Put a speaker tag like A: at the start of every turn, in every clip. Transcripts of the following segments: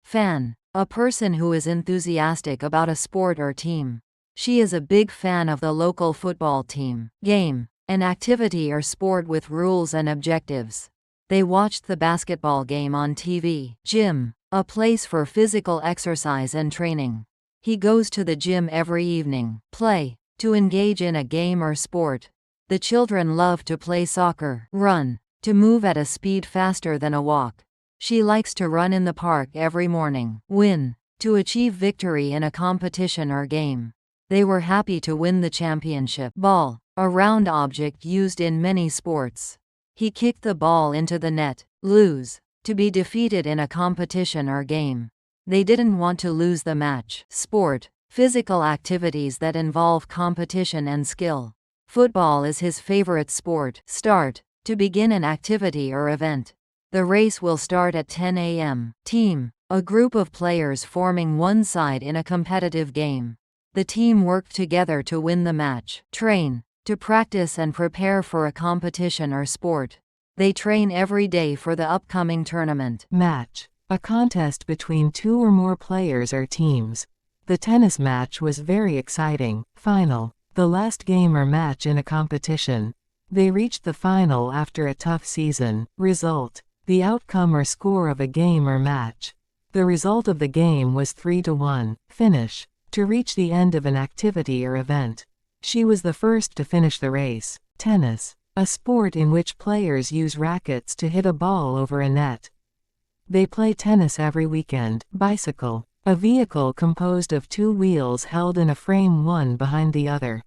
A: Fan. A person who is enthusiastic about a sport or team. She is a big fan of the local football team. Game. An activity or sport with rules and objectives. They watched the basketball game on TV. Gym. A place for physical exercise and training. He goes to the gym every evening. Play. To engage in a game or sport. The children love to play soccer. Run. To move at a speed faster than a walk. She likes to run in the park every morning. Win. To achieve victory in a competition or game. They were happy to win the championship. Ball. A round object used in many sports. He kicked the ball into the net. Lose. To be defeated in a competition or game. They didn't want to lose the match. Sport. Physical activities that involve competition and skill. Football is his favorite sport. Start. To begin an activity or event. The race will start at 10 a.m. Team. A group of players forming one side in a competitive game. The team worked together to win the match. Train. To practice and prepare for a competition or sport. They train every day for the upcoming tournament.
B: Match. A contest between two or more players or teams. The tennis match was very exciting. Final. The last game or match in a competition. They reached the final after a tough season. Result. The outcome or score of a game or match. The result of the game was 3-1. Finish. To reach the end of an activity or event. She was the first to finish the race. Tennis. A sport in which players use rackets to hit a ball over a net. They play tennis every weekend. Bicycle. A vehicle composed of two wheels held in a frame one behind the other.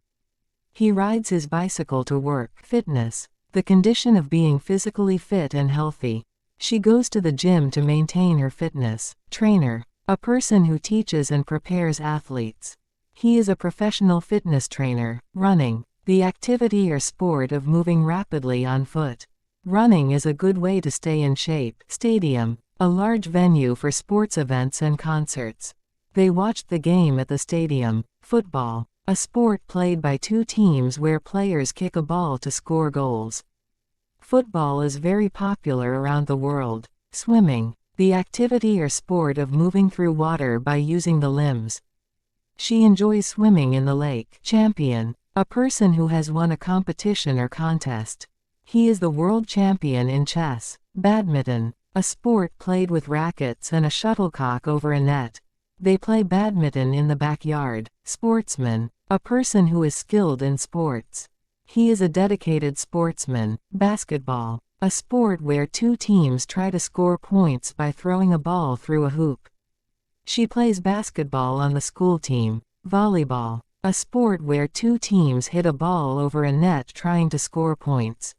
B: He rides his bicycle to work. Fitness. The condition of being physically fit and healthy. She goes to the gym to maintain her fitness. Trainer. A person who teaches and prepares athletes. He is a professional fitness trainer. Running. The activity or sport of moving rapidly on foot. Running is a good way to stay in shape. Stadium. A large venue for sports events and concerts. They watched the game at the stadium. Football. A sport played by two teams where players kick a ball to score goals. Football is very popular around the world. Swimming. The activity or sport of moving through water by using the limbs. She enjoys swimming in the lake. Champion. A person who has won a competition or contest. He is the world champion in chess. Badminton. A sport played with rackets and a shuttlecock over a net. They play badminton in the backyard. Sportsman. A person who is skilled in sports. He is a dedicated sportsman. Basketball. A sport where two teams try to score points by throwing a ball through a hoop. She plays basketball on the school team. Volleyball. A sport where two teams hit a ball over a net trying to score points.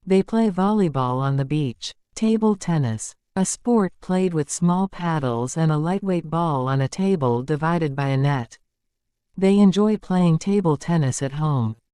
B: They play volleyball on the beach. Table tennis. A sport played with small paddles and a lightweight ball on a table divided by a net. They enjoy playing table tennis at home.